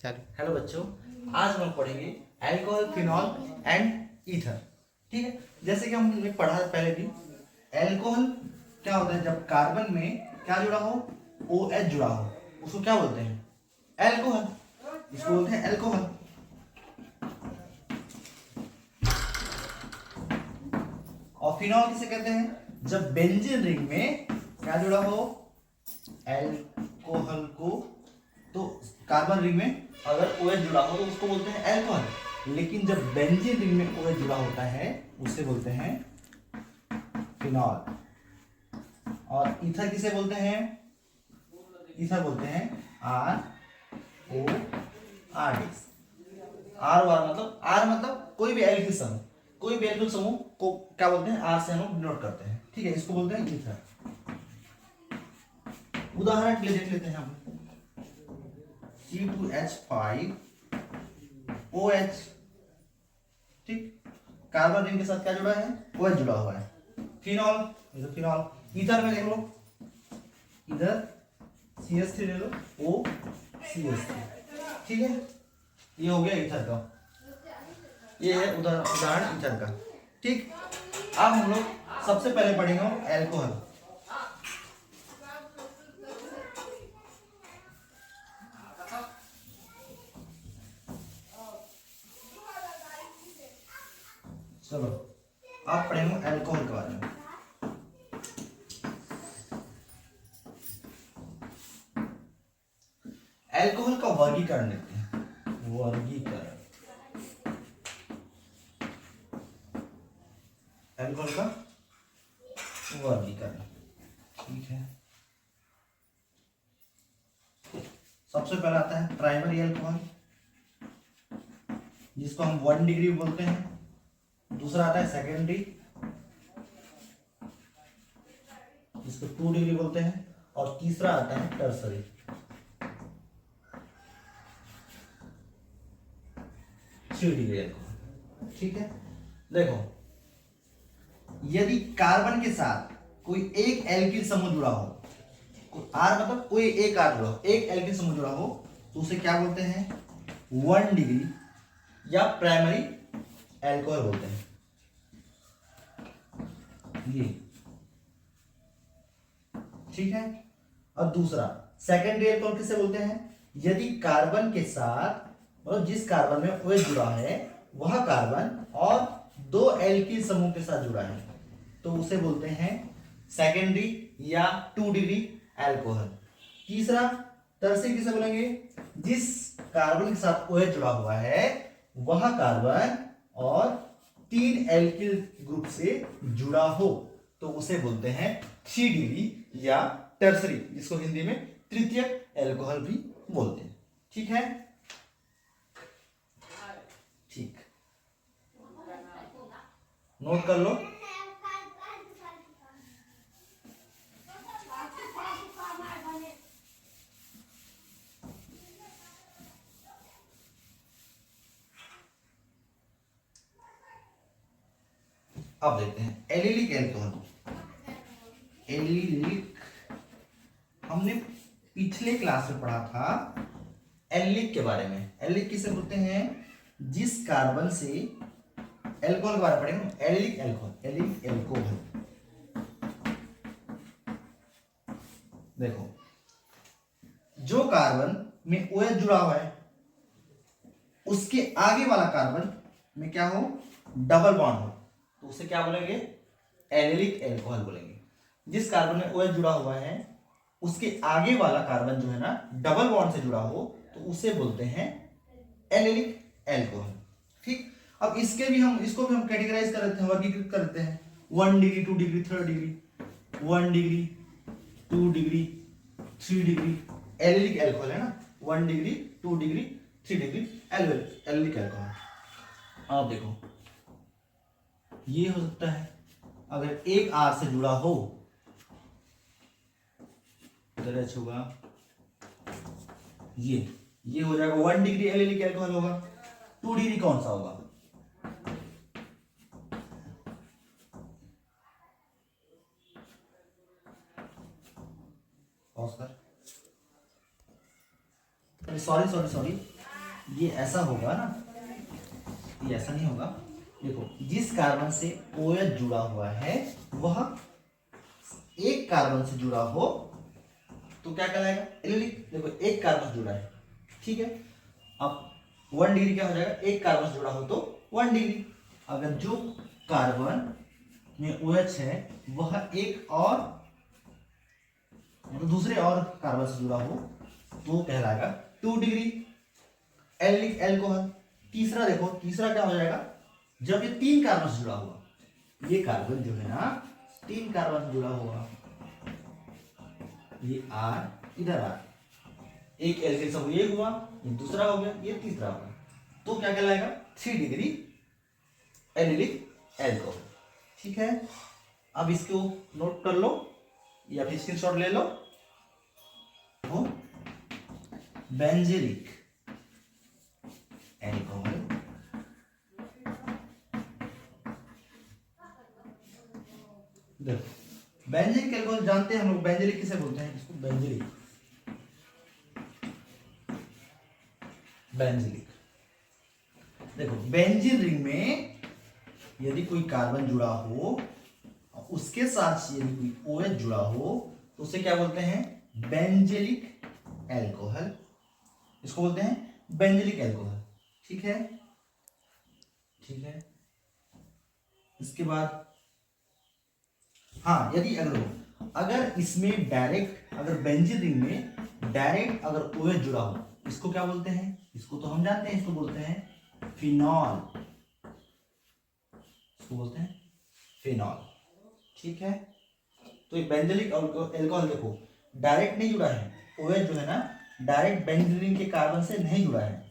चलो। हेलो बच्चों, आज हम पढ़ेंगे अल्कोहल, फिनॉल एंड ईथर। ठीक है, जैसे कि हमने पढ़ा पहले भी, अल्कोहल क्या होता है जब कार्बन में क्या जुड़ा हो, OH जुड़ा हो, उसको क्या बोलते हैं? अल्कोहल। इसको बोलते हैं अल्कोहल। और फिनॉल किसे कहते हैं? जब बेंजीन रिंग में क्या जुड़ा हो, अल्कोहल को, तो कार्बन रिंग में अगर OH जुड़ा हो तो उसको बोलते हैं अल्कोहल। लेकिन जब बेंजीन रिंग में OH जुड़ा होता है उसे बोलते हैं फिनॉल। और ईथर किसे बोलते हैं? ईथर बोलते हैं ROR। R मतलब कोई भी एल्किल समूह, कोई भी एल्किल समूह को क्या बोलते हैं? R से हम डिनोट करते हैं। ठीक है, इसको बोलते हैं ईथर। उदाहरण के लिए देख लेते हैं हम, C2H5 OH। ठीक, कार्बन रिंग के साथ क्या जुड़ा है? OH जुड़ा हुआ है। Phenol, phenol. ईथर में देख लो, इधर CH3 ले लो, OCH3। ठीक है, ये हो गया ईथर का, ये है उदाहरण ईथर का। ठीक, अब हम लोग सबसे पहले पढ़ेंगे अल्कोहल। चलो, आप पढ़ेंगे अल्कोहल के बारे में। अल्कोहल का वर्गीकरण लेते हैं। वर्गीकरण, अल्कोहल का वर्गीकरण। ठीक है, सबसे पहला आता है प्राइमरी अल्कोहल, जिसको हम 1 डिग्री बोलते हैं। दूसरा आता है सेकेंडरी, जिसको 2 डिग्री बोलते हैं। और तीसरा आता है टर्सरी। Degree alcohol. ठीक है, देखो, यदि कार्बन के साथ कोई एक एल्किल समूह जुड़ा हो, R मतलब कोई एक R जुड़ा हो, एक एल्किल समूह जुड़ा हो, तो उसे क्या बोलते हैं? 1 डिग्री या प्राइमरी अल्कोहल बोलते हैं। ये ठीक है। और दूसरा सेकेंडरी अल्कोहल किसे बोलते हैं? यदि कार्बन के साथ, मतलब जिस कार्बन में OH जुड़ा है वह कार्बन और 2 एल्किल समूह के साथ जुड़ा है, तो उसे बोलते हैं सेकेंडरी या 2 डिग्री अल्कोहल। तीसरा टर्सरी किसे बोलेंगे? जिस कार्बन के साथ OH जुड़ा हुआ है वह कार्बन और 3 एल्किल ग्रुप से जुड़ा हो, तो उसे बोलते हैं 3 डिग्री या टर्सरी, जिसको हिंदी में तृतीयक अल्कोहल भी बोलते हैं। ठीक है, ठीक, नोट कर लो। अब देखते हैं एलिलिक अल्कोहल। एलिलिक हमने पिछले क्लास में पढ़ा था एलिलिक के बारे में। एलिलिक किसे बोलते हैं? जिस कार्बन से, अल्कोहल के बारे में पढ़ेंगे, एलिलिक अल्कोहल। एलिलिक अल्कोहल, देखो, जो कार्बन में OH जुड़ा हुआ है उसके आगे वाला कार्बन में क्या हो? डबल बॉन्ड हो, तो उसे क्या बोलेंगे? एलिलिक अल्कोहल बोलेंगे। जिस कार्बन में OH जुड़ा हुआ है उसके आगे वाला कार्बन जो है ना, डबल बॉन्ड से जुड़ा हो, तो उसे बोलते हैं एलिलिक अल्कोहल। ठीक, अब इसको भी हम कैटेगराइज कर देते हैं, वर्गीकृत कर देते हैं। 1 degree, 2 degree, 3 degree, 1 degree, 2 degree, 3 degree allylic alcohol है ना। 1 degree, 2 degree, 3 degree allylic alcohol. अब देखो, ये हो सकता है अगर एक R से जुड़ा हो, इधर H होगा, ये हो जाएगा 1 डिग्री एलिलिक अल्कोहल होगा। 2 डिग्री कौन सा होगा? ऑस्कर, सॉरी, ये ऐसा होगा ना, ये ऐसा नहीं होगा। देखो जिस कार्बन से OH जुड़ा हुआ है वह एक कार्बन से जुड़ा हो तो क्या कहलाएगा, एलिलिक। देखो एक कार्बन से जुड़ा है, ठीक है। अब 1 डिग्री क्या हो जाएगा, एक कार्बन से जुड़ा हो तो 1 डिग्री। अगर जो कार्बन में OH है वह एक और मतलब दूसरे और कार्बन से जुड़ा हो तो कहलाएगा 2 डिग्री एलिलिक एल्कोहल। तीसरा देखो, तीसरा क्या हो जाएगा, जब ये 3 कार्बन से जुड़ा हुआ, ये कार्बन जो है ना 3 कार्बन से जुड़ा हुआ, ये R इधर R, एक एल्किल सब ये हुआ, ये दूसरा हो गया, ये तीसरा हो गया, तो क्या कहलाएगा 3 डिग्री एलिलिक एल्कोहल। ठीक है, अब इसको नोट कर लो या फिर स्क्रीनशॉट ले लो। तो बेंजीलिक एल्कोहल देखो, बेंजीलिक एल्कोहल जानते हैं हम लोग, बेंजीलिक किसे बोलते हैं, इसको बेंजीलिक, बेंजीलिक। देखो बेंजीन रिंग में यदि कोई कार्बन जुड़ा हो, उसके साथ यदि कोई OH जुड़ा हो तो उसे क्या बोलते हैं, बेंजीलिक एल्कोहल। इसको बोलते हैं बेंजीलिक एल्कोहल। ठीक है, ठीक है। इसके बाद हाँ, यदि अगर इसमें डायरेक्ट, अगर बेंजीन रिंग में डायरेक्ट अगर OH जुड़ा हो, इसको क्या बोलते हैं, इसको तो हम जानते हैं, इसको बोलते हैं फिनॉल, इसको बोलते हैं फिनॉल। ठीक है, तो ये बेंजीलिक एल्कोहल देखो डायरेक्ट नहीं जुड़ा है, OH जो है ना डायरेक्ट बेंजीन रिंग के कार्बन से नहीं जुड़ा है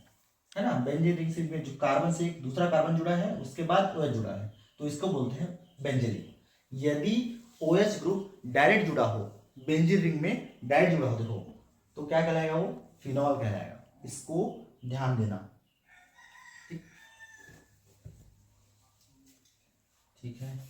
ना, बेंजीन रिंग से जो कार्बन से एक दूसरा कार्बन जुड़ा है उसके बाद OH जुड़ा है, तो इसको बोलते हैं बेंजीलिक। यदि OH ग्रुप डायरेक्ट जुड़ा हो, बेंजीन रिंग में डायरेक्ट जुड़ा हो देखो, तो क्या कहलाएगा, वो फिनॉल कहलाएगा। इसको ध्यान देना, ठीक, ठीक है।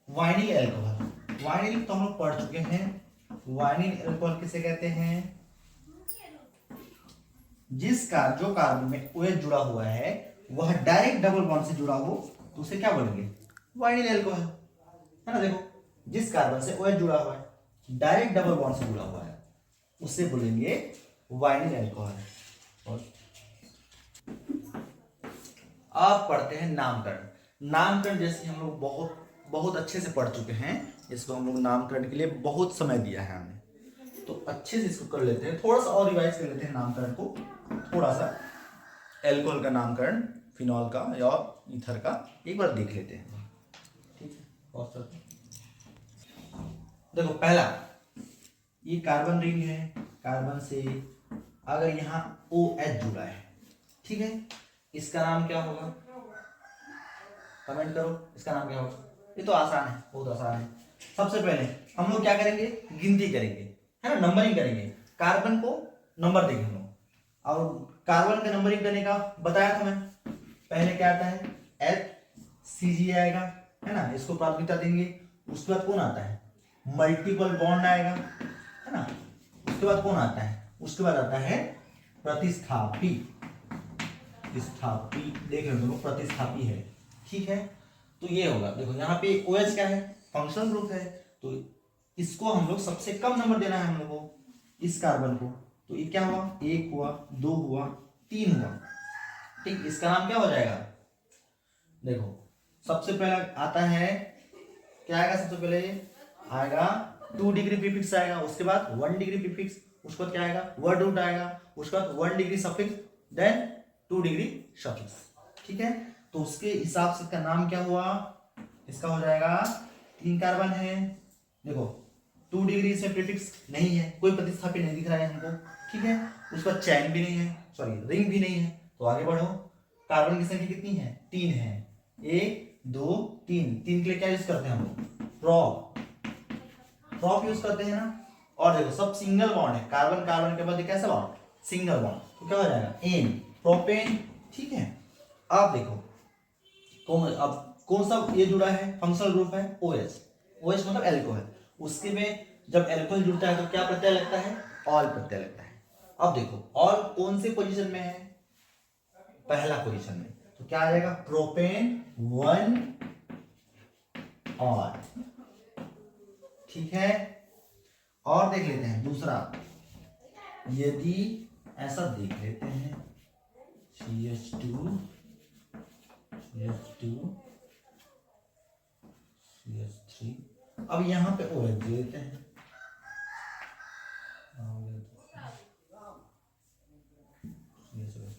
वाइनिल एल्कोहल, वाइनिल तो हम लोग पढ़ चुके हैं। वाइनिल एल्कोहल किसे कहते हैं, जिसका जो कार्बन में OH जुड़ा हुआ है वह डायरेक्ट डबल बॉन्ड से जुड़ा हो तो उसे क्या बोलेंगे, वाइनिल एल्कोहल, है ना। देखो जिस कार्बन से OH जुड़ा हुआ है डायरेक्ट डबल बॉन्ड से जुड़ा हुआ है उससे बोलेंगे वाइनिल एल्कोहल। और आप पढ़ते हैं नामकरण। नामकरण जैसे हम लोग बहुत बहुत अच्छे से पढ़ चुके हैं, इसको हम लोग नामकरण के लिए बहुत समय दिया है हमें, तो अच्छे से इसको कर लेते हैं, थोड़ा सा और रिवाइज कर लेते हैं नामकरण को, थोड़ा सा एल्कोहल का नामकरण, फिनॉल का या ईथर का एक बार देख लेते हैं। ठीक है, और देखो पहला ये कार्बन रिंग है, कार्बन से अगर यहाँ OH जुड़ा है, ठीक है, इसका नाम क्या होगा, कमेंट करो इसका नाम क्या होगा। ये तो आसान है, बहुत आसान है। सबसे पहले हम लोग क्या करेंगे, गिनती करेंगे, है ना, नंबरिंग करेंगे, कार्बन को नंबर देंगे हम लोग। और कार्बन का नंबरिंग करने का बताया था मैं, पहले क्या आता है HCG आएगा, है ना, इसको प्राथमिकता देंगे। उसके बाद कौन आता है, मल्टीपल बॉन्ड आएगा, है ना। उसके बाद कौन आता है, उसके बाद आता है प्रतिस्थापी, प्रतिस्थापी देख रहे हो, प्रतिस्थापी है। ठीक है, तो ये होगा, देखो यहाँ पे OH क्या है, फंक्शनल ग्रुप है, तो इसको हम लोग सबसे कम नंबर देना है हम लोग को, इस कार्बन को। तो ये क्या हुआ, 1 हुआ, 2 हुआ, 3 हुआ, ठीक। इसका नाम क्या हो जाएगा, देखो सबसे पहले आता है क्या आएगा, सबसे पहले आएगा 2 डिग्री प्रीफिक्स आएगा, उसके बाद 1 डिग्री प्रीफिक्स, उसके बाद क्या आएगा, वर्ड रूट आएगा, उसके बाद 1 degree suffix, then 2 degree suffix. ठीक है, तो उसके हिसाब से इसका नाम क्या हुआ, इसका हो जाएगा 3 कार्बन है, देखो 2 डिग्री से प्रीफिक्स नहीं है, कोई प्रतिस्थापी नहीं दिख रहा है हमको। ठीक है, उसका चैन भी नहीं है, सॉरी रिंग भी नहीं है, तो आगे बढ़ो। कार्बन की संख्या कितनी है, 3 है, 1 2 3, 3 के लिए क्या यूज करते हैं हम लोग, प्रॉप, प्रॉप यूज करते हैं ना। और देखो सब सिंगल बॉन्ड है, कार्बन कार्बन के बाद कैसा बॉन्ड, सिंगल बॉन्ड, तो क्या हो जाएगा एन, प्रोपेन। ठीक है, अब देखो कौन, अब कौन सा ये जुड़ा है, फंक्शनल ग्रुप है OH। OH मतलब एल्कोहल, उसके में जब एल्कोहल जुड़ता है तो क्या प्रत्यय लगता है, ऑल प्रत्यय लगता है। अब देखो ऑल कौन से पोजीशन में है, पहला पोजीशन में, तो क्या आ जाएगा, प्रोपेन 1 ऑल। ठीक है, और देख लेते हैं दूसरा, यदि ऐसा देख लेते हैं CH2 CH3, अब यहां पे OH दे देते हैं,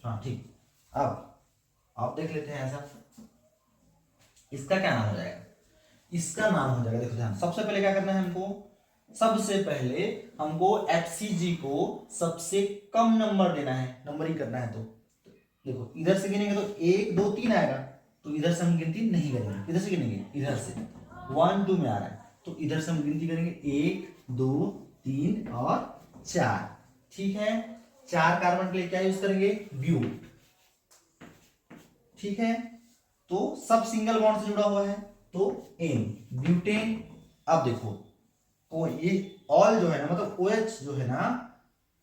हाँ ठीक। अब आप देख लेते हैं ऐसा, इसका क्या नाम हो जाएगा, इसका नाम हो जाएगा, देखो ध्यान, सबसे पहले क्या करना है हमको, सबसे पहले हमको FCG को सबसे कम नंबर देना है, नंबरिंग करना है। तो देखो इधर से गिनेंगे तो 1 2 3 आएगा, तो इधर से हम गिनती नहीं करेंगे, इधर से गिनेंगे, इधर से 1 2 में आ रहा है, तो इधर से हम गिनती करेंगे 1 2 3 और 4। ठीक है, 4 कार्बन के लिए क्या यूज करेंगे, ब्यूट। ठीक है, तो सब सिंगल बॉन्ड से जुड़ा हुआ है, तो एन, ब्यूटेन। अब देखो को ये ऑल जो है ना, मतलब OH जो है ना,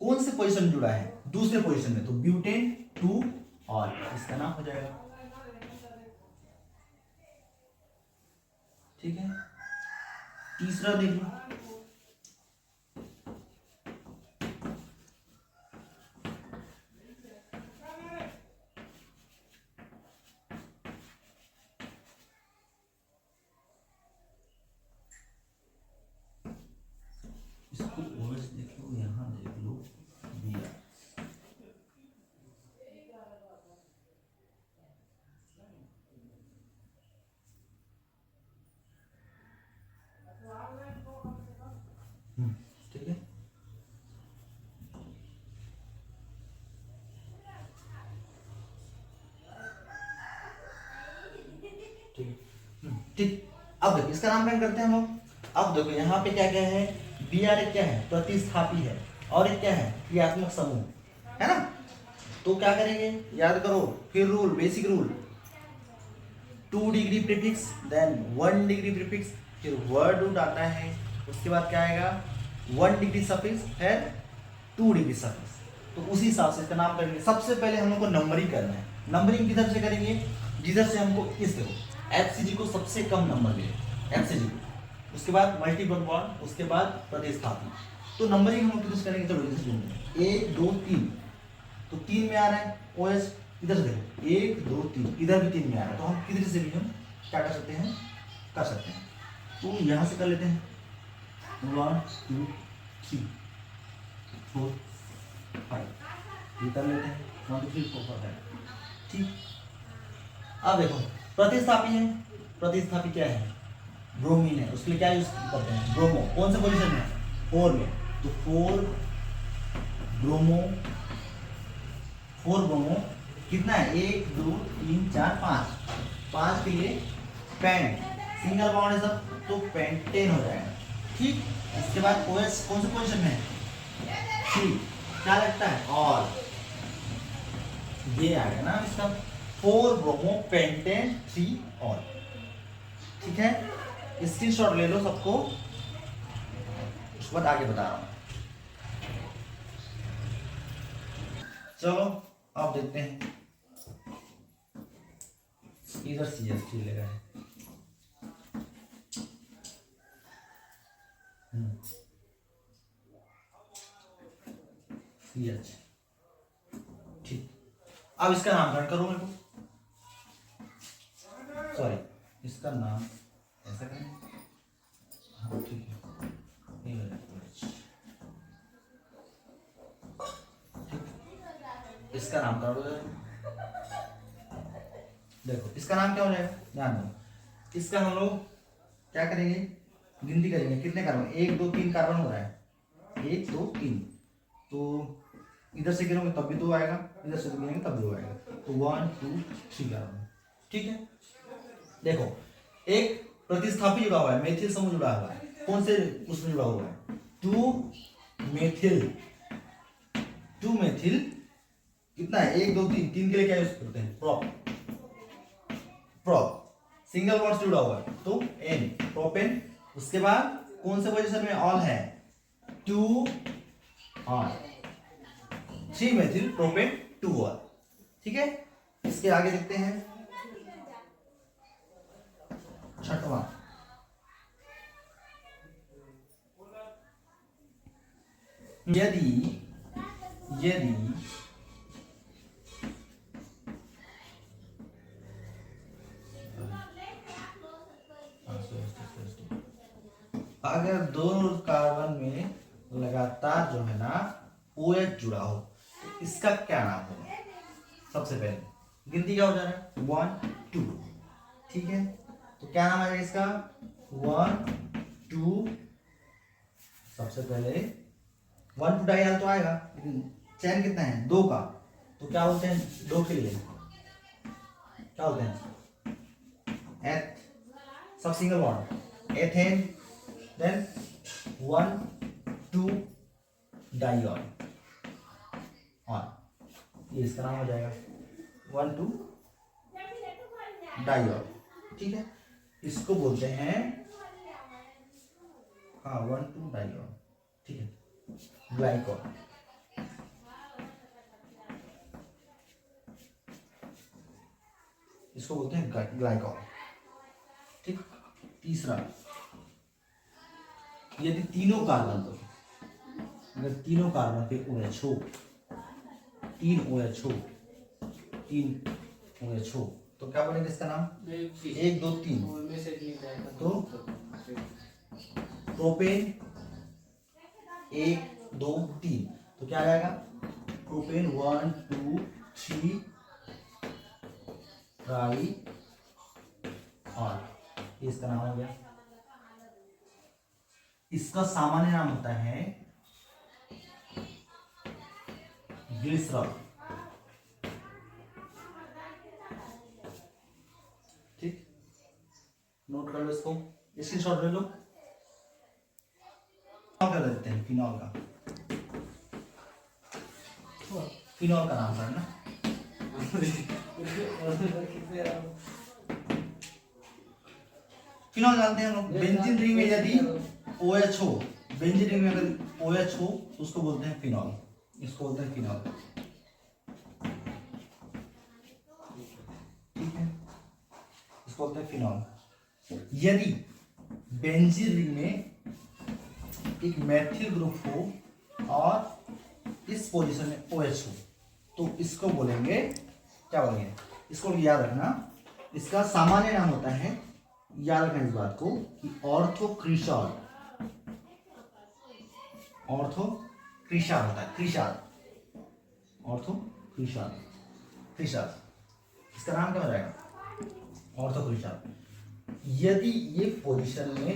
कौन से पोजीशन में जुड़ा है, दूसरे पोजीशन में, तो ब्यूटेन 2 ऑल, इसका नाम हो जाएगा। ठीक है, तीसरा देख लो, इसको OH देख लो, यहां देख लो Br। ठीक है, ठीक। अब देखो इसका नामकरण करते हैं हम लोग। अब देखो यहाँ पे क्या क्या है, Br एक क्या है, प्रतिस्थापी है, और एक क्या है, क्रियात्मक समूह, है ना। तो क्या करेंगे, याद करो फिर rule, basic rule, 2 degree prefix then 1 degree prefix, फिर वर्ड रूट आता है, उसके बाद क्या आएगा 1 डिग्री सफिक्स, फिर 2 डिग्री सफिक्स। तो उसी हिसाब से इसका नाम करेंगे। सबसे पहले हम लोग को नंबरिंग करना है। नंबरिंग किधर से करेंगे, जिधर से हमको इस देखो FCG को सबसे कम नंबर मिले, FCG को, उसके बाद मल्टीपल बॉन्ड, उसके बाद प्रतिस्थापी। तो नंबरिंग हम लोग किधर से करेंगे, चलो इधर से ढूंढेंगे, 1 2 3, तो 3 में आ रहा है OH, इधर से देखो 1 2 3, इधर भी 3 में आ रहा है, तो हम किधर से भी हम क्या कर सकते हैं, तो यहां से कर लेते हैं 1 2 3 4 5, ये कर लेते हैं 1 2 3 4 5। ठीक, अब देखो प्रतिस्थापी है, प्रतिस्थापी क्या है, ब्रोमीन है, उसके लिए क्या यूज करते हैं, ब्रोमो, कौन से पोजीशन में, 4 में, तो 4 ब्रोमो कितना है, 1 2 3 4 5 के लिए पेंट, सिंगल बॉन्ड है सब, तो पेंटेन हो जाएगा। ठीक, इसके बाद OH कौन से पोजीशन में है, 3, क्या लगता है, और ये आ गया ना इसका 4 ब्रोमो पेंटेन 3 और। ठीक है, स्क्रीनशॉट ले लो सबको, उसके बाद आगे बता रहा हूं। चलो अब देखते हैं, इधर CH3 लगा है, CH। ठीक, अब इसका नामकरण करो मेरे को, सॉरी इसका नाम ऐसा करें, हाँ ठीक है, इसका नाम करो, देखो इसका नाम क्या हो जाएगा, ध्यान दो, इसका हम लोग क्या करेंगे, गिनती करेंगे कितने कार्बन, 1 2 3 कार्बन हो रहा है, 1 2 3, तो इधर से गिनोगे तब भी 2 आएगा, इधर से गिनेंगे तब 2 आएगा, तो 1 2 3 कार्बन। ठीक है, देखो एक प्रतिस्थापी जुड़ा हुआ है, मेथिल समूह जुड़ा हुआ है, कौन से उसमें जुड़ा हुआ है, 2 मेथिल कितना है, 1 2 3, 3 के लिए क्या यूज करते हैं, प्रोप, सिंगल बॉन्ड जुड़ा हुआ है तो N प्रोपेन। उसके बाद कौन से पोजीशन में ऑल है 2 ऑल 3 मेथिल प्रोपेन 2 ऑल। ठीक है, इसके आगे देखते हैं छठवां। यदि अगर दो कार्बन में लगातार जो है ना OH जुड़ा हो तो इसका क्या नाम होगा? सबसे पहले गिनती क्या हो जा रहा है 1 2, ठीक है, तो क्या नाम आएगा इसका 1 2। सबसे पहले 1 2 डाई तो आएगा, लेकिन चैन कितना है 2 का, तो क्या बोलते हैं 2 के लिए क्या बोलते हैं एथ, सब single bond ethane, then 1 2 diol on, ये इसका नाम हो जाएगा 1 2 डाइऑल। ठीक है, इसको बोलते हैं हाँ 1 2 डाइऑल। ठीक है, ग्लाइकॉल। इसको बोलते हैं ग्लाइकॉल। ठीक, तीसरा यदि तीनों कार्बन तो अगर तीनों कार्बन पे OH हो, 3 OH हो, 3 OH हो तो क्या बनेगा इसका नाम 1 2 3, तो प्रोपेन 1 2 3, तो क्या आ जाएगा प्रोपेन 1 2 3 ट्राई और इसका नाम हो गया। इसका सामान्य नाम होता है ग्लिसरॉल। ठीक, नोट कर लो इसको, स्क्रीनशॉट ले लो। कर देते हैं फिनॉल का, फिनॉल का नाम करना। फिनॉल जानते हैं हम लोग, बेंजीन रिंग में यदि OH हो, बेंजीन रिंग में अगर OH हो तो उसको बोलते हैं फिनॉल, इसको बोलते हैं फिनॉल। ठीक है, इसको बोलते हैं फिनॉल। यदि बेंजीन रिंग में एक मेथिल ग्रुप हो और इस पोजीशन में OH हो तो इसको बोलेंगे क्या बोलेंगे, इसको याद रखना, इसका सामान्य नाम होता है, याद रखना इस बात को कि ऑर्थोक्रिशॉल। ऑर्थोक्रिशॉल होता है, क्रिशॉल, ऑर्थोक्रिशॉल, क्रिशॉल, इसका नाम क्या हो जाएगा ऑर्थोक्रिशॉल। यदि ये पोजीशन में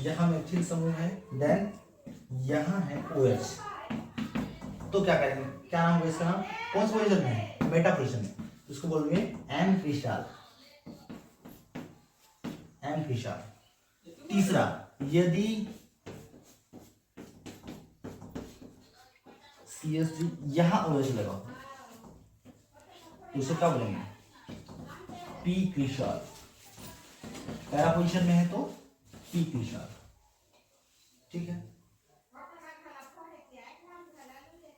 यहां मेथिल समूह है, देन यहां है OH, तो क्या करेंगे, क्या नाम होगा इसका नाम, कौन सी पोजीशन में है मेटा पोजीशन में, इसको बोलेंगे एम क्रिशॉल, एम क्रिशॉल। तीसरा यदि CH3 यहां OH लगा तो उसे क्या बोलेंगे पी क्रिशॉल। पहला पोजीशन में है तो पी क्रिशॉल। ठीक है,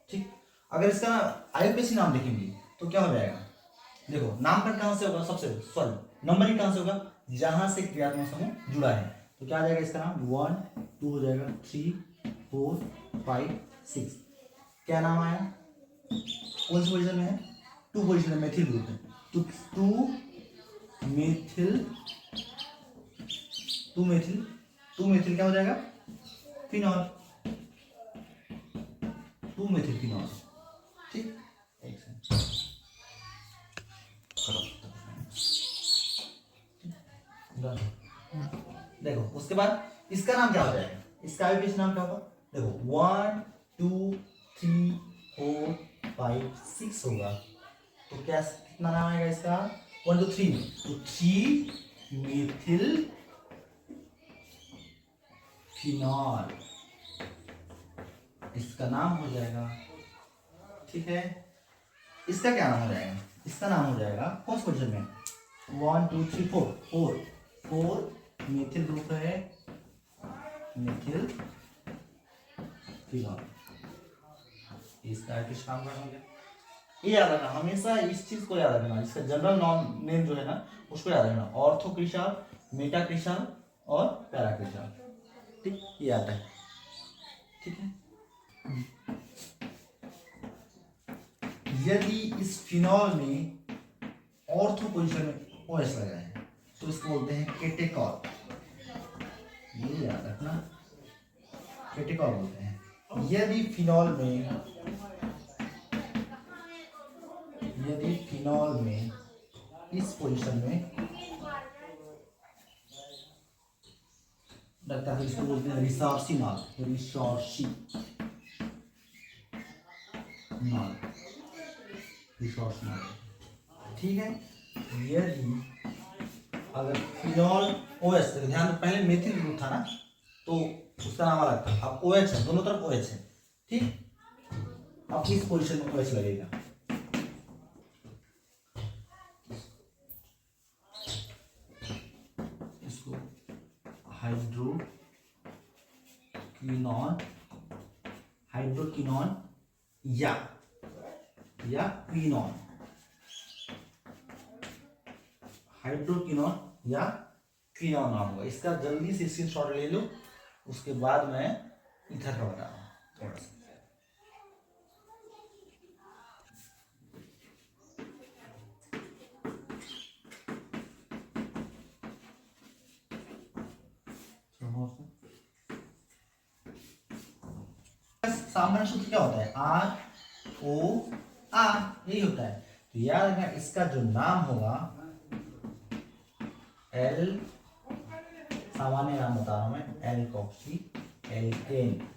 ठीक, अगर इसका IUPAC नाम देखेंगे तो क्या हो जाएगा, देखो नामकरण कहां से होगा, सबसे सॉरी नंबरिंग कहां से होगा, जहां से क्रियात्मक समूह जुड़ा है, तो क्या आ जाएगा इसका नाम 1 2 हो जाएगा, 3 4 5 6। क्या नाम आया, कौन सी पोजीशन में है 2 पोजीशन में मेथिल ग्रुप है, तो 2 मेथिल क्या हो जाएगा फिनॉल, 2 मेथिल फिनॉल। ठीक, एक सेकंड, देखो उसके बाद इसका नाम क्या हो जाएगा, इसका IUPAC नाम क्या होगा, देखो 1 2 3 4 5 6 होगा, तो क्या कितना नाम आएगा इसका 1 2 3, तो 3 मेथिल फिनॉल, इसका नाम हो जाएगा। ठीक है, इसका क्या नाम हो जाएगा, इसका नाम हो जाएगा कौन सी पोजीशन में 1 2 3 4 4 मेथिल ग्रुप है, मेथिल फिनॉल। इसका किस काम का हो गया, ये याद रखना, हमेशा इस चीज को याद रखना, इसका जनरल नेम जो है ना उसको याद रखना, ऑर्थोक्रिस्टल, मेटाक्रिस्टल और पैराक्रिस्टल। ठीक, ये आता है। ठीक है, यदि इस फिनॉल में ऑर्थो पोजीशन में OH लगा है तो इसको बोलते हैं केटेकॉल। ये याद रखना, केटेकॉल बोलते हैं। यदि फिनॉल में इस पोजीशन में लगता है, इसको बोलते हैं रिसोर्सिनॉल, रिसोर्सिनॉल। ठीक है, यदि अगर फिनॉल OH, तो ध्यान दो पहले मेथिल ग्रुप था ना तो उसका नाम अलग था, अब OH है, दोनों तरफ OH है। ठीक, अब इस पोजीशन में OH लगेगा, इसको हाइड्रोक्विनॉन या क्विनॉन, हाइड्रोक्विनॉन या क्विनॉन नाम होगा इसका। जल्दी से स्क्रीनशॉट ले लो, उसके बाद मैं इथर का बता रहा हूँ थोड़ा सा। सामान्य सूत्र क्या होता है, ROR, यही होता है। तो याद रखना, इसका जो नाम होगा एल, सामान्य नाम बता रहा हूं मैं, एल्कोक्सी एल्केन।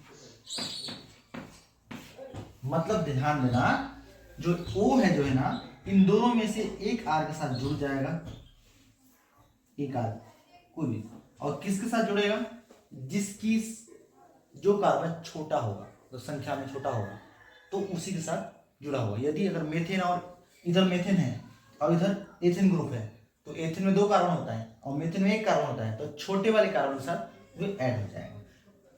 मतलब ध्यान देना, जो O है जो है ना, इन दोनों में से एक R के साथ जुड़ जाएगा, एक R कोई भी, और किसके साथ जुड़ेगा, जिसकी जो कार्बन छोटा होगा, तो संख्या में छोटा होगा तो उसी के साथ जुड़ा होगा। यदि अगर मेथेन और इधर मेथेन है और इधर एथेन ग्रुप है तो एथेन में 2 कार्बन होता है और मेथेन में 1 कार्बन होता है, तो छोटे वाले कार्बन के साथ वो ऐड हो जाएगा।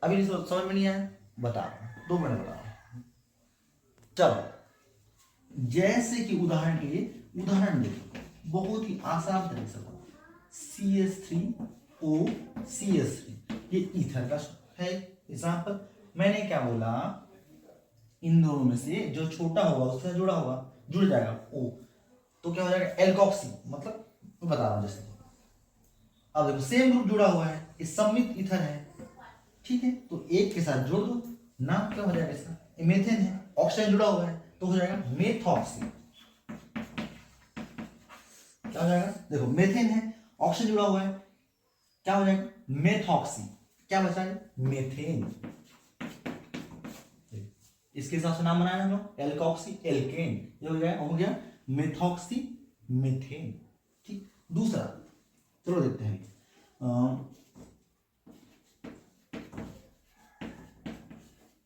अभी समझ में नहीं आया, बता रहा हूं, 2 मिनट बता रहा हूं। चलो, जैसे कि उदाहरण के लिए, उदाहरण देखो, बहुत ही आसान तरीके से CH3O CH3, ये ईथर का है एग्जाम्पल। मैंने क्या बोला, इन दोनों में से जो छोटा होगा उससे जुड़ा होगा, जुड़ जाएगा O, तो क्या हो जाएगा एल्कोक्सी, मतलब मैं बता रहा हूं जैसे। अब देखो सेम ग्रुप जुड़ा हुआ है, इस सम्मित ईथर है। ठीक है, तो एक के साथ जोड़ दो, नाम क्या हो जाएगा इसका, मेथेन है, ऑक्सीजन जुड़ा हुआ है तो हो जाएगा मेथॉक्सी। क्या हो जाएगा, देखो मेथेन है, ऑक्सीजन जुड़ा हुआ है, क्या हो जाएगा मेथॉक्सी। क्या बचा है, मेथेन। इसके हिसाब से नाम बनाया हम लोग, एल्कोक्सी एल्केन, ये हो गया मेथॉक्सी मेथेन। ठीक, दूसरा चलो देखते हैं,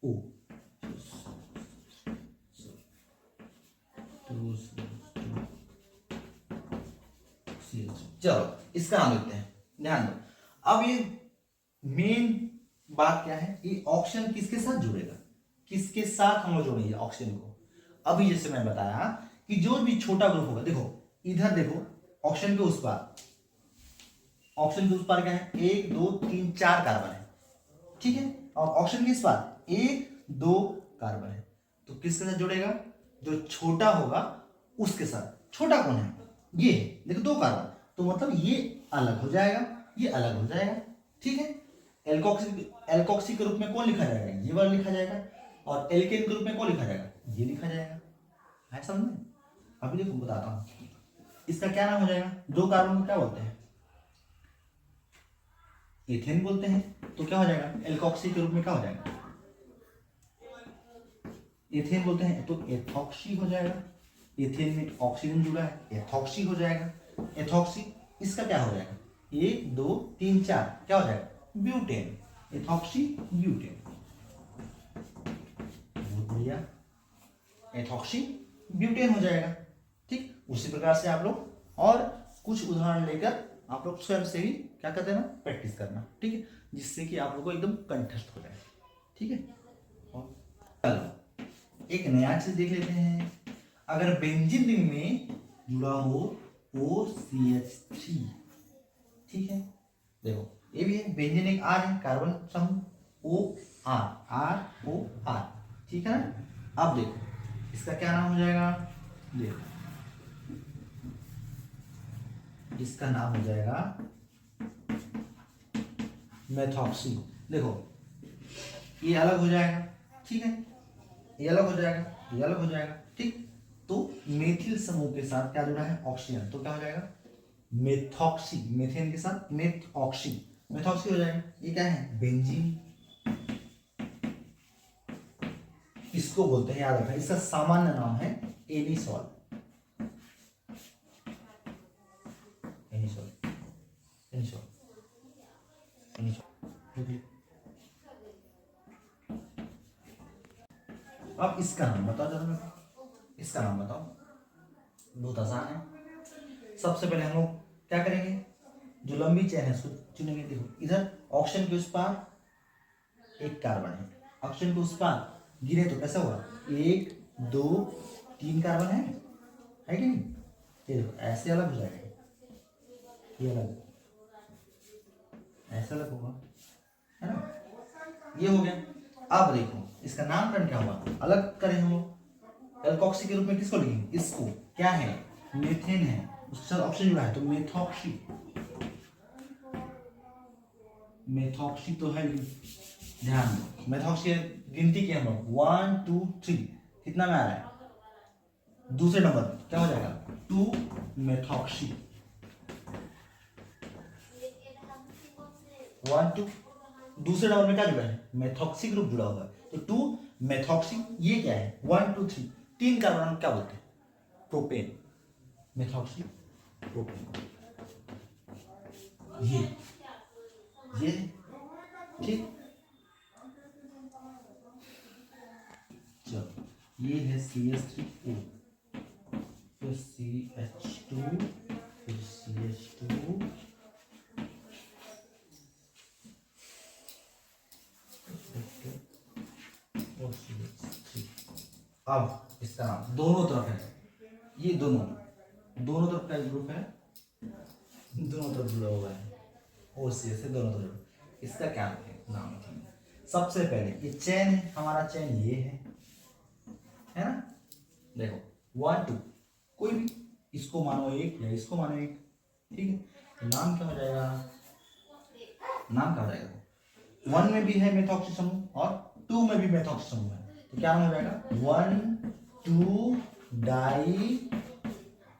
ओ चलो इसका नाम लिखते हैं, ध्यान दो। अब ये मेन बात क्या है, ये ऑक्सीजन किसके साथ जुड़ेगा, किसके साथ हम लोग जोड़ेंगे ऑक्सीजन को। अभी जैसे मैं बताया कि जो भी छोटा ग्रुप होगा, देखो इधर देखो, ऑक्सीजन के उस पार, ऑक्सीजन के उस पार क्या है, 1 2 3 4 कार्बन है। ठीक है, और ऑक्सीजन के इस पार 1 2 कार्बन है, तो किसके साथ जुड़ेगा, जो छोटा होगा उसके साथ। छोटा कौन है, ये है, देखो 2 कार्बन, तो मतलब ये अलग हो जाएगा, ये अलग हो जाएगा। ठीक है, एल्कोक्सी के रूप में कौन लिखा जाएगा, ये वाला लिखा जाएगा, और एल्केन के रूप में कौन लिखा जाएगा, ये लिखा जाएगा। है समझ में? अभी देखो बताता हूं, इसका क्या नाम हो जाएगा, 2 कार्बन को क्या बोलते हैं, एथेन बोलते हैं। तो क्या हो जाएगा, एल्कोक्सी के रूप में क्या हो जाएगा, एथेन बोलते हैं, तो एथॉक्सी हो जाएगा। एथेन में ऑक्सीजन जुड़ा है, एथॉक्सी हो जाएगा। एथॉक्सी, इसका क्या हो जाएगा, 1 2 3 4, क्या हो जाएगा, ब्यूटेन, एथॉक्सी ब्यूटेन। बहुत बढ़िया, एथॉक्सी ब्यूटेन हो जाएगा। ठीक, उसी प्रकार से आप लोग और कुछ उदाहरण लेकर आप लोग स्वयं से ही क्या करते हैं ना, प्रैक्टिस करना, ठीक है, जिससे कि आप लोग को एकदम कंठस्थ हो जाए, ठीक है। चलो एक नया चीज देख लेते हैं। अगर बेंजीन रिंग में जुड़ा हो OCH3, ठीक है, देखो ये भी है, बेंजीन एक R है, कार्बन समूह OR, ठीक है ना। अब देखो इसका क्या नाम हो जाएगा, देखो इसका नाम हो जाएगा मेथॉक्सी। देखो ये अलग हो जाएगा, ठीक है, ये अलग हो जाएगा, ये अलग हो जाएगा, ठीक। तो मेथिल समूह के साथ क्या जुड़ा है, ऑक्सीजन, तो क्या हो जाएगा मेथॉक्सी, मेथेन के साथ मेथॉक्सी, मेथॉक्सी हो जाएगा। ये क्या है, बेंजीन, इसको बोलते हैं, याद रखना इसका सामान्य नाम है एनिसॉल, एनिसॉल, एनिसॉल, एनिसॉल। अब इसका नाम बताओ जरा मेरे को, इसका नाम बताओ, बहुत आसान है। सबसे पहले हम लोग क्या करेंगे, जो लंबी चेन है उसको चुनेंगे। देखो इधर ऑक्सीजन के उस पार एक कार्बन है, ऑक्सीजन के उस पार गिरे तो कैसा हुआ, 1 2 3 कार्बन है कि नहीं। ये देखो ऐसे अलग हो जाएगा, ये अलग, ऐसा अलग होगा, है ना, ये हो गया। अब देखो इसका नामकरण क्या हुआ, अलग करें हम लोग, एल्कोक्सी के रूप में किसको लिखेंगे, इसको, क्या है मीथेन है, उसके साथ ऑक्सीजन जुड़ा है तो मेथॉक्सी, मेथॉक्सी तो है, ध्यान दो मेथॉक्सी गिनती की हम लोग 1 2 3, कितना में आ रहा है, दूसरे नंबर क्या हो जाएगा 2 मेथॉक्सी, 1 2, दूसरे नंबर में क्या जुड़ा है, मेथॉक्सी ग्रुप जुड़ा हुआ है, तो 2 मेथॉक्सी, ये क्या है 1 2 3, 3 कार्बन क्या बोलते हैं, प्रोपेन, मेथॉक्सी प्रोपेन, ये ठीक। चलो ये है CH3O, फिर CH2, फिर CH2, और CH3। अब इसका नाम दोनों तरफ है, ये दोनों तरफ का ग्रुप है, दोनों तरफ जुड़ा हुआ है, और सी से दोनों तरफ, इसका क्या नाम है, सबसे पहले ये चेन है, हमारा चेन ये है ना, देखो 1 2, कोई भी इसको मानो एक या इसको मानो एक, ठीक है, तो नाम क्या हो जाएगा, नाम क्या हो जाएगा, 1 में भी है मेथॉक्सी समूह और 2 में भी मेथॉक्सी समूह है, तो क्या नाम हो जाएगा 1 2 डाई,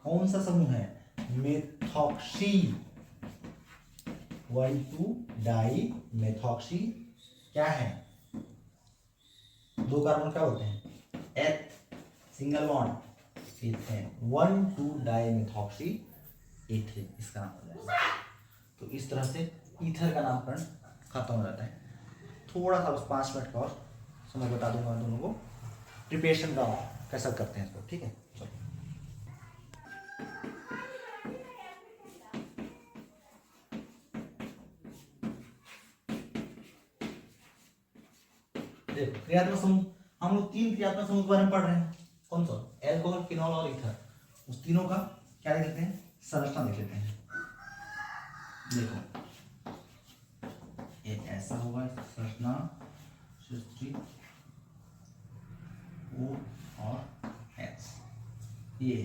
कौन सा समूह है, मेथॉक्सी, 1 2 डाई मेथॉक्सी, क्या है, 2 कार्बन क्या होते हैं, eth, single bond, ethane, 1 2 dimethoxy ethane, इसका नाम हो जाएगा। तो इस तरह से ईथर का नामकरण खत्म हो जाता है। थोड़ा सा बस 5 मिनट का और समय बता दूंगा दोनों को, प्रिपरेशन का कैसा करते हैं इसको, ठीक है। चलो देखो क्रियात्मक समूह, हम लोग 3 क्रियात्मक समूह के बारे में पढ़ रहे हैं, कौन सा, एल्कोहल, फिनॉल और ईथर, उस तीनों का क्या देख लेते हैं, संरचना देख लेते हैं। देखो ये ऐसा होगा संरचना, O और H, ये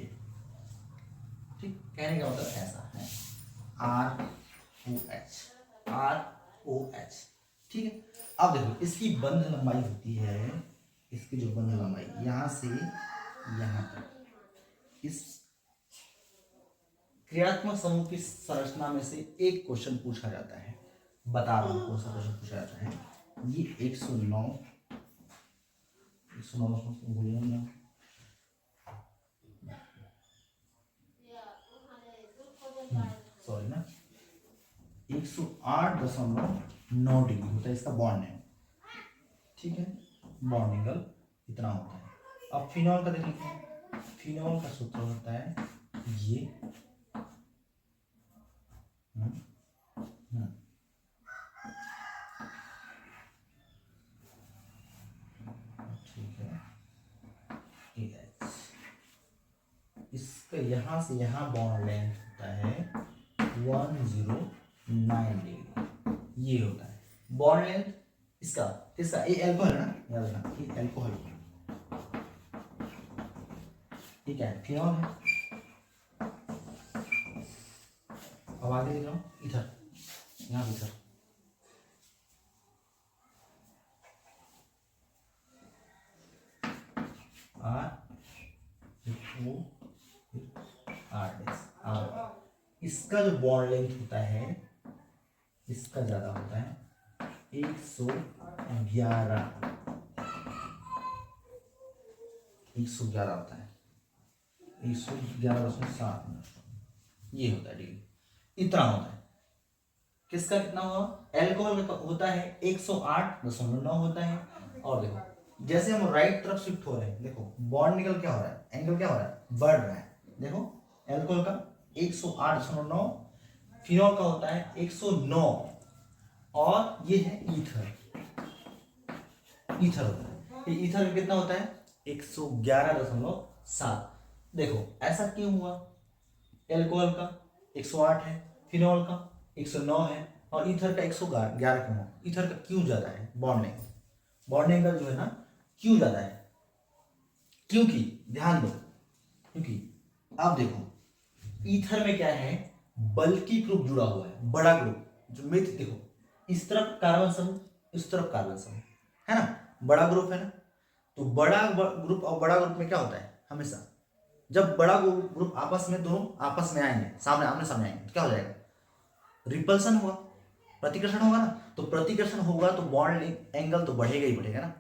ठीक, कहने का मतलब ऐसा है ROH, ठीक है। अब देखो इसकी बंध लंबाई होती है, इसकी जो बंध लंबाई यहां से यहां तक, इस क्रियात्मक समूह की संरचना में से एक क्वेश्चन पूछा जाता है, बता रहा हूं कौन सा क्वेश्चन पूछा जाता है, ये 109 भूलिए ना, सॉरी ना, 108.9 डिग्री होता है इसका बॉन्ड है, ठीक है, बॉन्ड एंगल इतना होता है। अब फिनॉल का देखिए, फिनॉल का सूत्र होता है ये इसका यहां से यहां बॉन्ड लेंथ होता है 109 डिग्री, ये होता है बॉन्ड लेंथ इसका। इसका ये अल्कोहल है ना, याद रखना ये अल्कोहल, ठीक है, फिनॉल है। अब आगे देख रहा हूँ इधर, यहाँ इधर इसका जो बॉन्ड लेंथ होता है इसका ज्यादा होता है 111 होता है 111.7, ये होता है डिग्री, इतना होता है। किसका कितना हुआ? एल्कोहल का होता है 108.9 होता है। और देखो जैसे हम राइट तरफ शिफ्ट हो रहे हैं, देखो बॉन्ड निकल क्या हो रहा है, एंगल क्या हो रहा है, बढ़ रहा है। देखो एल्कोहल का 108.9, फिनॉल का होता है 109, और ये है ईथर, ईथर होता है। ये ईथर का कितना होता है 111.7। देखो ऐसा क्यों हुआ? एल्कोहल का 108 है, फिनॉल का 109 है, और ईथर का 111 क्यों हुआ? ईथर का क्यों ज्यादा है बॉन्डिंग, बॉन्डिंग का जो है ना क्यों ज्यादा है? क्योंकि ध्यान दो, क्योंकि अब देखो ईथर में क्या है, बल्कि ग्रुप जुड़ा हुआ है, बड़ा ग्रुप जो मिथ, देखो इस तरफ कार्बन समूह, इस तरफ कार्बन समूह है ना, बड़ा ग्रुप है ना। तो बड़ा ग्रुप और बड़ा ग्रुप में क्या होता है, हमेशा जब बड़ा ग्रुप आपस में, दोनों आपस में आएंगे, सामने आमने सामने आएंगे, तो क्या हो जाएगा, रिपल्सन होगा, प्रतिकर्षण होगा ना। तो प्रतिकर्षण होगा तो बॉन्ड एंगल तो बढ़ेगा ही बढ़ेगा ना,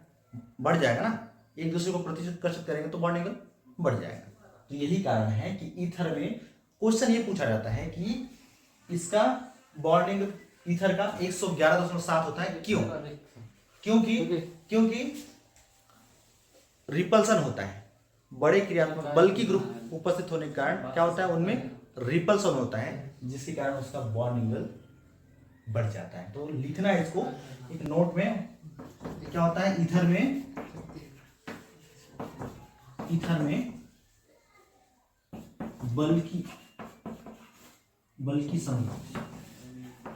बढ़ जाएगा ना, एक दूसरे को प्रतिकर्षित करेंगे तो बॉन्ड एंगल बढ़ जाएगा। तो यही कारण है कि ईथर में क्वेश्चन ये पूछा जाता है कि इसका बॉन्डिंग ईथर का 111.7 होता है, क्यों? क्योंकि रिपल्सन होता है, बड़े क्रियात्मक बल्कि ग्रुप उपस्थित होने के कारण क्या होता है, उनमें रिपल्सन होता है, जिसके कारण उसका बॉन्ड एंगल बढ़ जाता है। तो लिखना है इसको एक नोट में, क्या होता है ईथर में बल्कि समूह,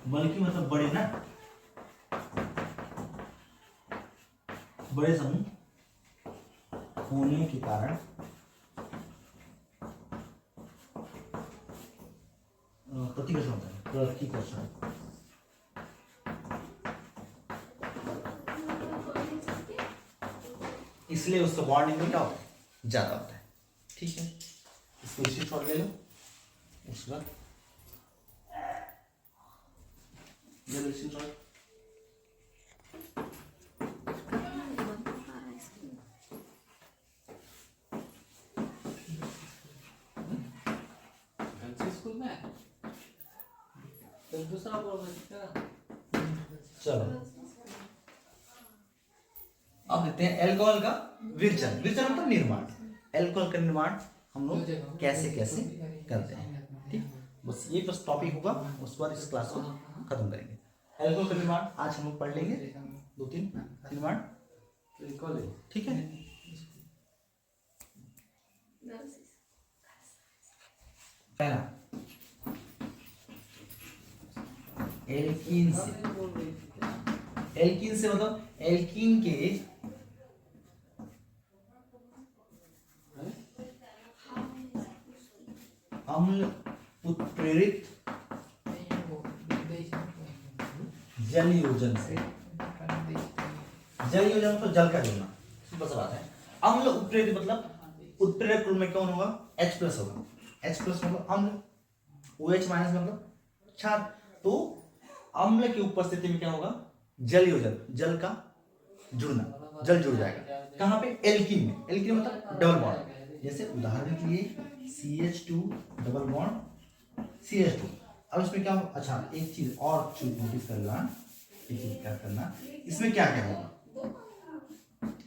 बल्कि मतलब बड़े ना, बड़े समूह होने के कारण प्रतिकर्षण होता है, प्रतिकर्षण। इसलिए उसका बॉन्ड एंगल क्या होता है, ज्यादा होता है। ठीक है, इसको इसी छोड़ ले लो, उसके बाद चलो अब देखते हैं अल्कोहल का विरचन। विरचन मतलब निर्माण। अल्कोहल का निर्माण हम लोग कैसे कैसे करते हैं, ठीक। बस ये बस टॉपिक होगा, उसके बाद इस क्लास को खत्म करेंगे। अल्कोहल का निर्माण आज हम लोग पढ़ लेंगे, 2-3 निर्माण, ठीक है। पहला एल्कीन से, एल्कीन से मतलब एल्कीन के अम्ल उत्प्रेरित जल योजन से, जल योजन मतलब जल का जोड़ना, बस बात है। अम्ल उत्प्रेरित मतलब उत्प्रेरक रूप में कौन होगा, H+ होगा। H+ मतलब अम्ल, OH- मतलब क्षार। तो अम्ल की उपस्थिति में क्या होगा, जल योजन, जल का जुड़ना, जल जुड़ जाएगा। कहाँ पे, एल्कीन में। एल्कीन मतलब डबल बॉन्ड, जैसे उदाहरण के लिए CH2 डबल बॉन्ड CH2। अब इसमें क्या होगा, अच्छा एक चीज और नोटिस करना, एक चीज क्या करना, इसमें क्या क्या होगा,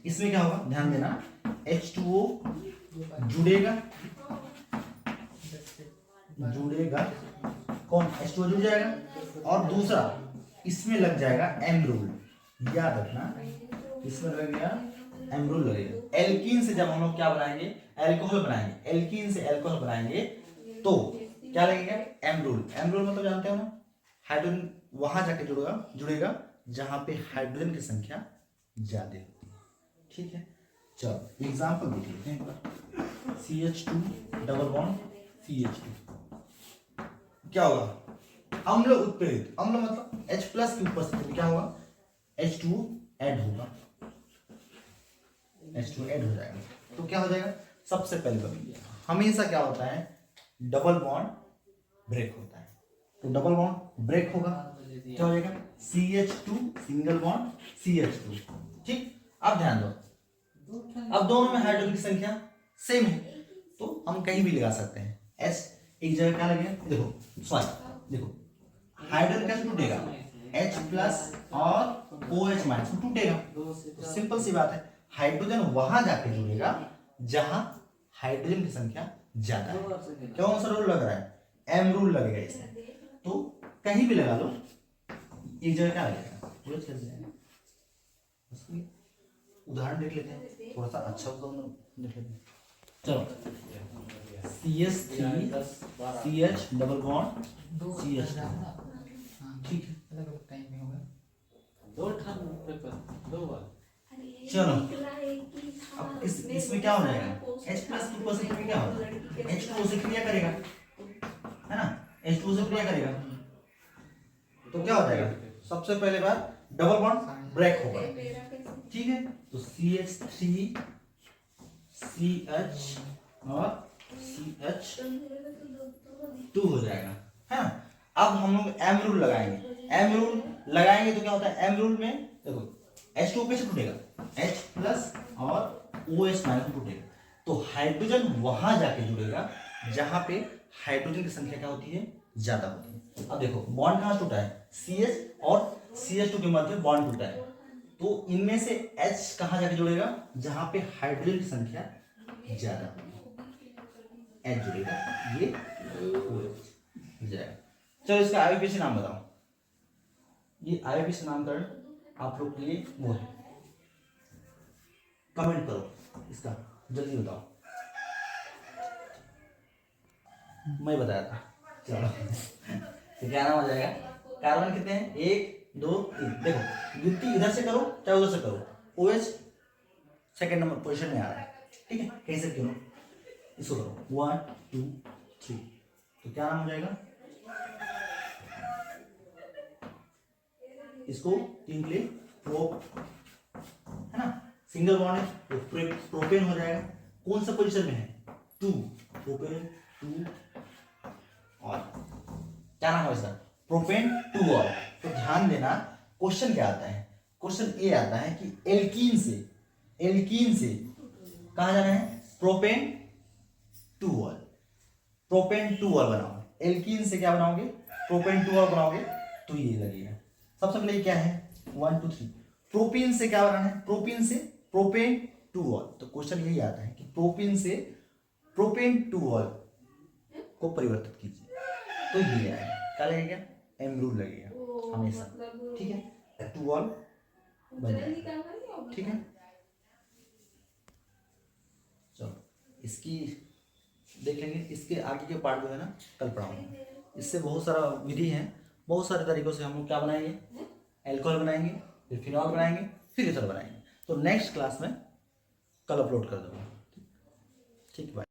इसमें क्या होगा ध्यान देना, H2O जुड़ेगा, कौन, H2O जुड़ जाएगा, और दूसरा इसमें लग जाएगा M रूल, याद रखना, इसमें लग गया एम रूल लगेगा। एल्कीन से जब हम लोग क्या बनाएंगे, एल्कोहल बनाएंगे, एल्कीन से एल्कोहल बनाएंगे तो क्या लगेगा, एम रूल। एम रूल मतलब जानते हो ना, हाइड्रोजन वहां जाके जुड़ेगा जहां पे हाइड्रोजन की संख्या ज्यादा होती है। ठीक है, चलो एग्जांपल देख लेते हैं एक बार। CH2 डबल बॉन्ड CH2 क्या होगा, अम्ल उत्प्रेरित, अम्ल मतलब H प्लस की उपस्थिति में क्या होगा, H2 ऐड होगा, H2 ऐड हो जाएगा तो क्या हो जाएगा, सबसे पहले कभी हमेशा क्या होता है, डबल बॉन्ड ब्रेक होता है, तो डबल बॉन्ड ब्रेक होगा, क्या हो जाएगा, CH2 सिंगल बॉन्ड CH2। ठीक, अब ध्यान दो, अब दोनों में हाइड्रोजन की संख्या सेम है तो हम कहीं भी लगा सकते हैं, S एक जगह क्या लगेगा, देखो सॉरी देखो, हाइड्रोजन कैसे टूटेगा, H प्लस और OH माइनस टूटेगा, तो सिंपल सी बात है, हाइड्रोजन वहां जाके जुड़ेगा जहां हाइड्रोजन की संख्या ज्यादा है। कौन सा रूल लग रहा है, एम रूल लगेगा इसमें, तो कहीं भी लगा लो, एक जगह क्या लगेगा, OH कैसे जाएगा। उदाहरण देख लेते हैं, थोड़ा सा अच्छा उदाहरण देख लेते हैं। चलो CH3 CH double bond CH, ठीक है, अलग अलग टाइम में होगा। चलो अब इसमें क्या हो जाएगा, H प्लस की उपस्थिति में क्या होगा, H2O से क्रिया करेगा, है ना, H2O से क्रिया करेगा तो क्या हो जाएगा, सबसे पहले बार डबल बॉन्ड ब्रेक होगा, ठीक है, तो CH3 CH और CH2 हो जाएगा, है ना। अब हम लोग एम रूल लगाएंगे, एम रूल लगाएंगे तो क्या होता है, एम रूल में देखो H2 कैसे टूटेगा, H प्लस और OH माइनस टूटेगा, तो हाइड्रोजन वहां जाके जुड़ेगा जहां पे हाइड्रोजन की संख्या क्या होती है, ज्यादा होती है। अब देखो बॉन्ड कहां टूटा है, CH और CH2 के मध्य बॉन्ड टूटा है, तो इनमें से H कहां जाके जुड़ेगा, जहां पे हाइड्रोजन की संख्या ज्यादा होगी, H जुड़ेगा, ये OH जाएगा। चलो इसका आईयूपीएसी नाम बताओ, ये आईयूपीएसी नामकरण आप लोग के लिए वो है, कमेंट करो इसका, जल्दी बताओ, मैं बताया था। चलो तो क्या नाम आ जाएगा, कार्बन कितने हैं, 1 2 3, देखो गिनती इधर से करो चाहे उधर से करो, OH सेकंड नंबर पोजीशन में आ रहा है, ठीक है, कहीं से गिनो, इसको करो 1 2 3, तो क्या नाम हो जाएगा, इसको 3 के लिए प्रोप, है ना, सिंगल बॉन्ड है तो प्रोपेन हो जाएगा, कौन सा पोजीशन में है, 2, प्रोपेन 2 और क्या नाम है इसका, प्रोपेन 2 और। तो ध्यान देना क्वेश्चन क्या आता है, क्वेश्चन ये आता है कि एल्कीन से कहा जाना है, प्रोपेन 2 और, प्रोपेन 2 और बनाओ, एल्कीन से क्या बनाओगे, प्रोपेन 2 और बनाओगे तो ये लगेगा। सबसे पहले क्या है 1 2 3, प्रोपीन से क्या बनाना है, प्रोपीन से प्रोपेन 2 और, तो क्वेश्चन यही आता है कि प्रोपीन से प्रोपेन 2 और को परिवर्तित कीजिए, तो ये आएगा, क्या लगेगा, एम रूल लगेगा हमेशा, ठीक है, 2 और बन जाएगा, ठीक है। चलो इसकी देख लेंगे, इसके आगे के पार्ट जो है ना कल पढ़ाऊंगा, इससे बहुत सारा विधि है, बहुत सारे तरीकों से हम लोग क्या बनाएंगे, एल्कोहल बनाएंगे, फिर फिनॉल बनाएंगे, फिर इथर बनाएंगे, तो नेक्स्ट क्लास में कल अपलोड कर दूंगा, ठीक है, बाय।